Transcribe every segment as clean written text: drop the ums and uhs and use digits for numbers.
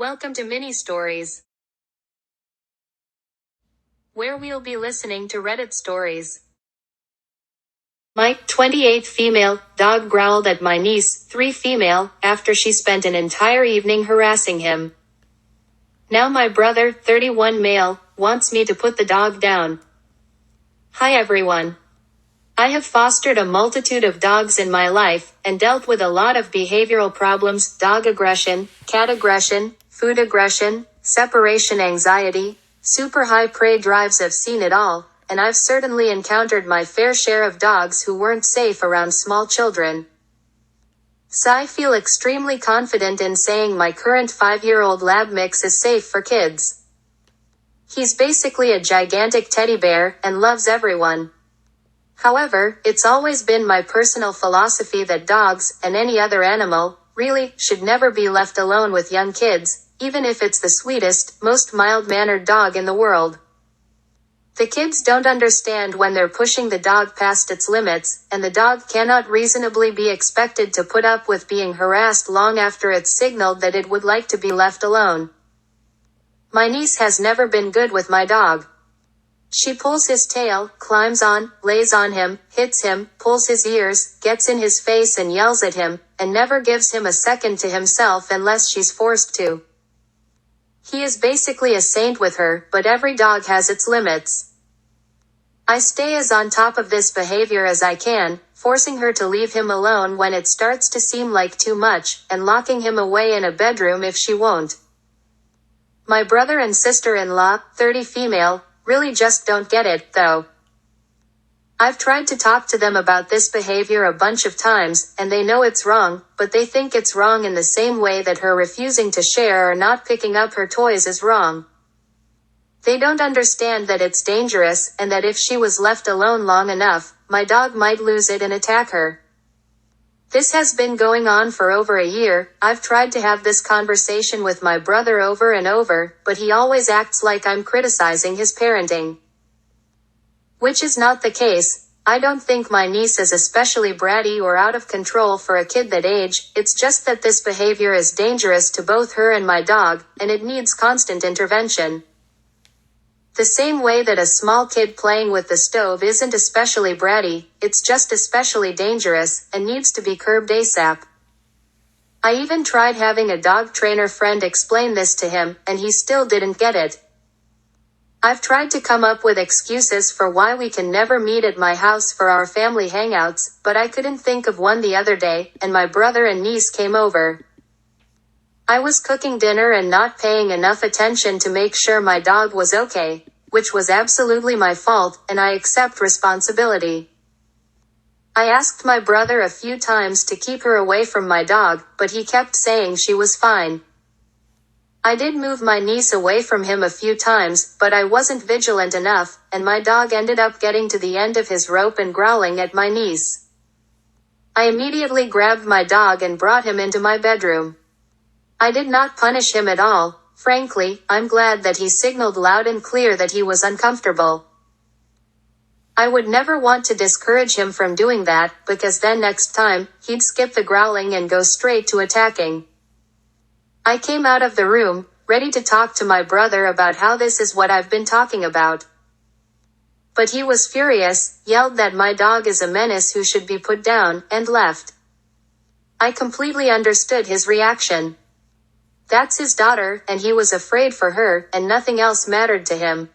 Welcome to Mini Stories, where we'll be listening to Reddit stories. My 28 female dog growled at my niece, 3 female, after she spent an entire evening harassing him. Now my brother, 31 male, wants me to put the dog down. Hi everyone. I have fostered a multitude of dogs in my life, and dealt with a lot of behavioral problems: dog aggression, cat aggression, food aggression, separation anxiety, super high prey drives. I've seen it all, and I've certainly encountered my fair share of dogs who weren't safe around small children. So I feel extremely confident in saying my current 5-year-old lab mix is safe for kids. He's basically a gigantic teddy bear, and loves everyone. However, it's always been my personal philosophy that dogs, and any other animal, really, should never be left alone with young kids, even if it's the sweetest, most mild-mannered dog in the world. The kids don't understand when they're pushing the dog past its limits, and the dog cannot reasonably be expected to put up with being harassed long after it's signaled that it would like to be left alone. My niece has never been good with my dog. She pulls his tail, climbs on, lays on him, hits him, pulls his ears, gets in his face and yells at him, and never gives him a second to himself unless she's forced to. He is basically a saint with her, but every dog has its limits. I stay as on top of this behavior as I can, forcing her to leave him alone when it starts to seem like too much, and locking him away in a bedroom if she won't. My brother and sister-in-law, 30 female, really just don't get it, though. I've tried to talk to them about this behavior a bunch of times, and they know it's wrong, but they think it's wrong in the same way that her refusing to share or not picking up her toys is wrong. They don't understand that it's dangerous, and that if she was left alone long enough, my dog might lose it and attack her. This has been going on for over a year. I've tried to have this conversation with my brother over and over, but he always acts like I'm criticizing his parenting. Which is not the case. I don't think my niece is especially bratty or out of control for a kid that age. It's just that this behavior is dangerous to both her and my dog, and it needs constant intervention. The same way that a small kid playing with the stove isn't especially bratty, it's just especially dangerous, and needs to be curbed ASAP. I even tried having a dog trainer friend explain this to him, and he still didn't get it. I've tried to come up with excuses for why we can never meet at my house for our family hangouts, but I couldn't think of one the other day, and my brother and niece came over. I was cooking dinner and not paying enough attention to make sure my dog was okay, which was absolutely my fault, and I accept responsibility. I asked my brother a few times to keep her away from my dog, but he kept saying she was fine. I did move my niece away from him a few times, but I wasn't vigilant enough, and my dog ended up getting to the end of his rope and growling at my niece. I immediately grabbed my dog and brought him into my bedroom. I did not punish him at all. Frankly, I'm glad that he signaled loud and clear that he was uncomfortable. I would never want to discourage him from doing that, because then next time, he'd skip the growling and go straight to attacking. I came out of the room, ready to talk to my brother about how this is what I've been talking about. But he was furious, yelled that my dog is a menace who should be put down, and left. I completely understood his reaction. That's his daughter, and he was afraid for her, and nothing else mattered to him.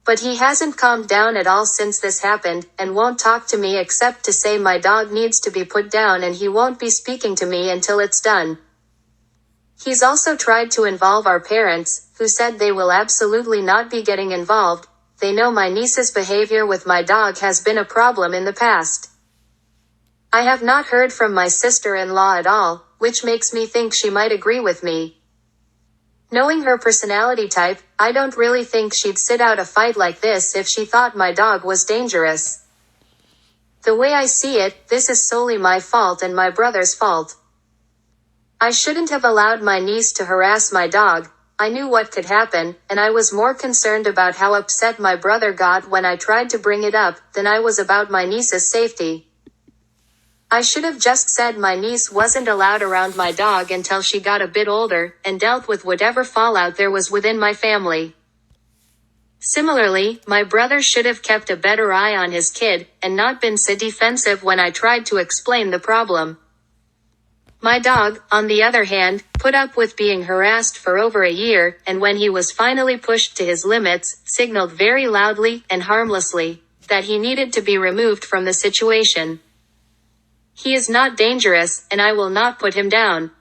But he hasn't calmed down at all since this happened, and won't talk to me except to say my dog needs to be put down, and he won't be speaking to me until it's done. He's also tried to involve our parents, who said they will absolutely not be getting involved. They know my niece's behavior with my dog has been a problem in the past. I have not heard from my sister-in-law at all, which makes me think she might agree with me. Knowing her personality type, I don't really think she'd sit out a fight like this if she thought my dog was dangerous. The way I see it, this is solely my fault and my brother's fault. I shouldn't have allowed my niece to harass my dog. I knew what could happen, and I was more concerned about how upset my brother got when I tried to bring it up, than I was about my niece's safety. I should have just said my niece wasn't allowed around my dog until she got a bit older, and dealt with whatever fallout there was within my family. Similarly, my brother should have kept a better eye on his kid, and not been so defensive when I tried to explain the problem. My dog, on the other hand, put up with being harassed for over a year, and when he was finally pushed to his limits, signaled very loudly and harmlessly that he needed to be removed from the situation. He is not dangerous, and I will not put him down.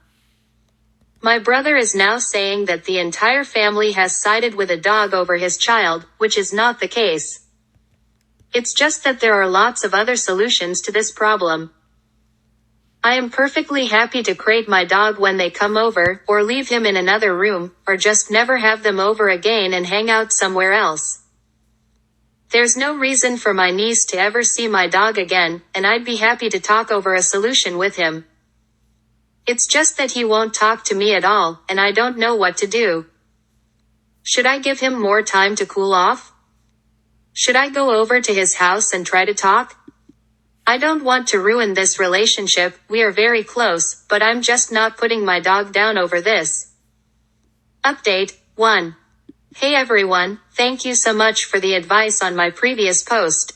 My brother is now saying that the entire family has sided with a dog over his child, which is not the case. It's just that there are lots of other solutions to this problem. I am perfectly happy to crate my dog when they come over, or leave him in another room, or just never have them over again and hang out somewhere else. There's no reason for my niece to ever see my dog again, and I'd be happy to talk over a solution with him. It's just that he won't talk to me at all, and I don't know what to do. Should I give him more time to cool off? Should I go over to his house and try to talk? I don't want to ruin this relationship, we are very close, but I'm just not putting my dog down over this. Update 1. Hey everyone, thank you so much for the advice on my previous post.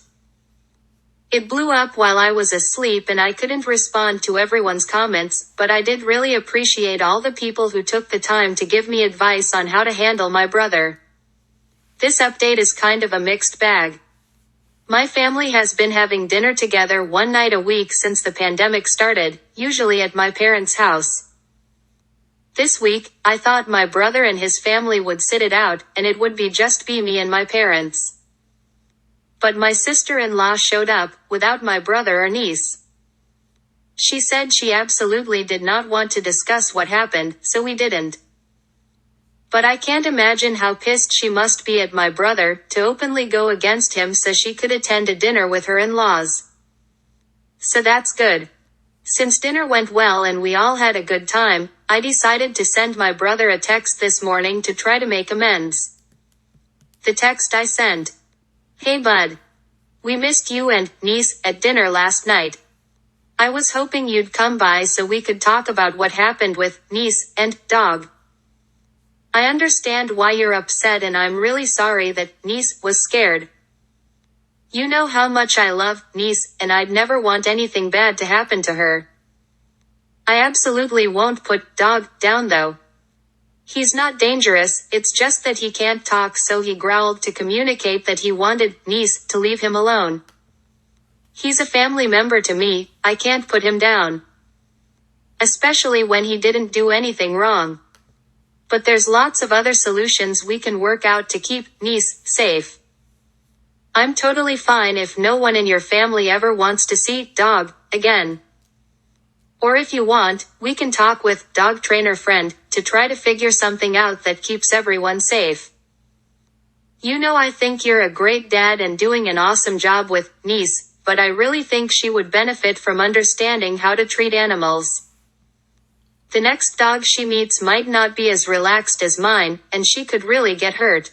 It blew up while I was asleep and I couldn't respond to everyone's comments, but I did really appreciate all the people who took the time to give me advice on how to handle my brother. This update is kind of a mixed bag. My family has been having dinner together one night a week since the pandemic started, usually at my parents' house. This week, I thought my brother and his family would sit it out, and it would just be me and my parents. But my sister-in-law showed up, without my brother or niece. She said she absolutely did not want to discuss what happened, so we didn't. But I can't imagine how pissed she must be at my brother, to openly go against him so she could attend a dinner with her in-laws. So that's good. Since dinner went well and we all had a good time, I decided to send my brother a text this morning to try to make amends. The text I sent. Hey bud. We missed you and niece at dinner last night. I was hoping you'd come by so we could talk about what happened with niece and dog. I understand why you're upset and I'm really sorry that niece was scared. You know how much I love niece and I'd never want anything bad to happen to her. I absolutely won't put dog down though. He's not dangerous, it's just that he can't talk, so he growled to communicate that he wanted niece to leave him alone. He's a family member to me, I can't put him down. Especially when he didn't do anything wrong. But there's lots of other solutions we can work out to keep niece safe. I'm totally fine if no one in your family ever wants to see dog again. Or if you want, we can talk with dog trainer friend to try to figure something out that keeps everyone safe. You know, I think you're a great dad and doing an awesome job with niece, but I really think she would benefit from understanding how to treat animals. The next dog she meets might not be as relaxed as mine, and she could really get hurt.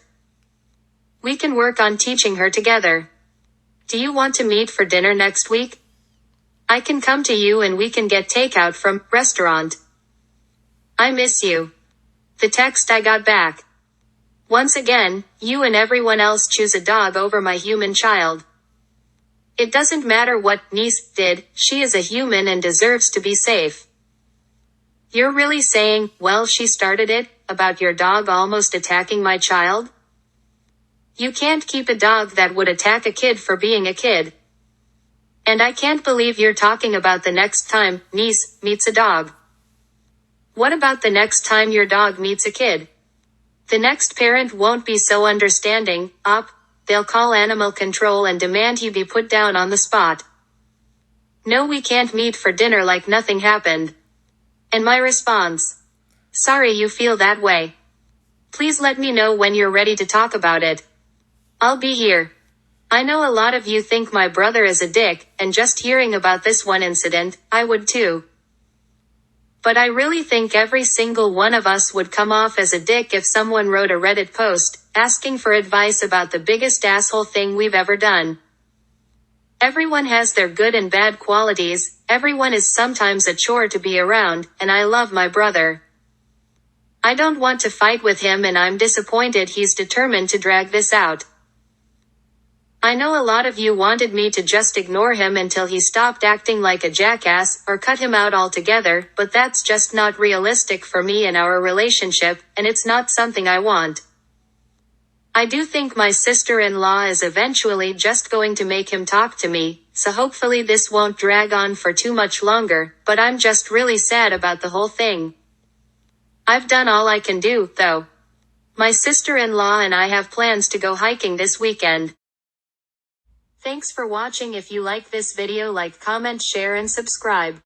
We can work on teaching her together. Do you want to meet for dinner next week? I can come to you and we can get takeout from restaurant. I miss you. The text I got back. Once again, you and everyone else choose a dog over my human child. It doesn't matter what niece did, she is a human and deserves to be safe. You're really saying, well, she started it, about your dog almost attacking my child? You can't keep a dog that would attack a kid for being a kid. And I can't believe you're talking about the next time niece meets a dog. What about the next time your dog meets a kid? The next parent won't be so understanding, they'll call animal control and demand he be put down on the spot. No, we can't meet for dinner like nothing happened. And my response. Sorry you feel that way. Please let me know when you're ready to talk about it. I'll be here. I know a lot of you think my brother is a dick, and just hearing about this one incident, I would too. But I really think every single one of us would come off as a dick if someone wrote a Reddit post, asking for advice about the biggest asshole thing we've ever done. Everyone has their good and bad qualities, everyone is sometimes a chore to be around, and I love my brother. I don't want to fight with him and I'm disappointed he's determined to drag this out. I know a lot of you wanted me to just ignore him until he stopped acting like a jackass, or cut him out altogether, but that's just not realistic for me and our relationship, and it's not something I want. I do think my sister-in-law is eventually just going to make him talk to me, so hopefully this won't drag on for too much longer, but I'm just really sad about the whole thing. I've done all I can do, though. My sister-in-law and I have plans to go hiking this weekend. Thanks for watching. If you like this video, like, comment, share and subscribe.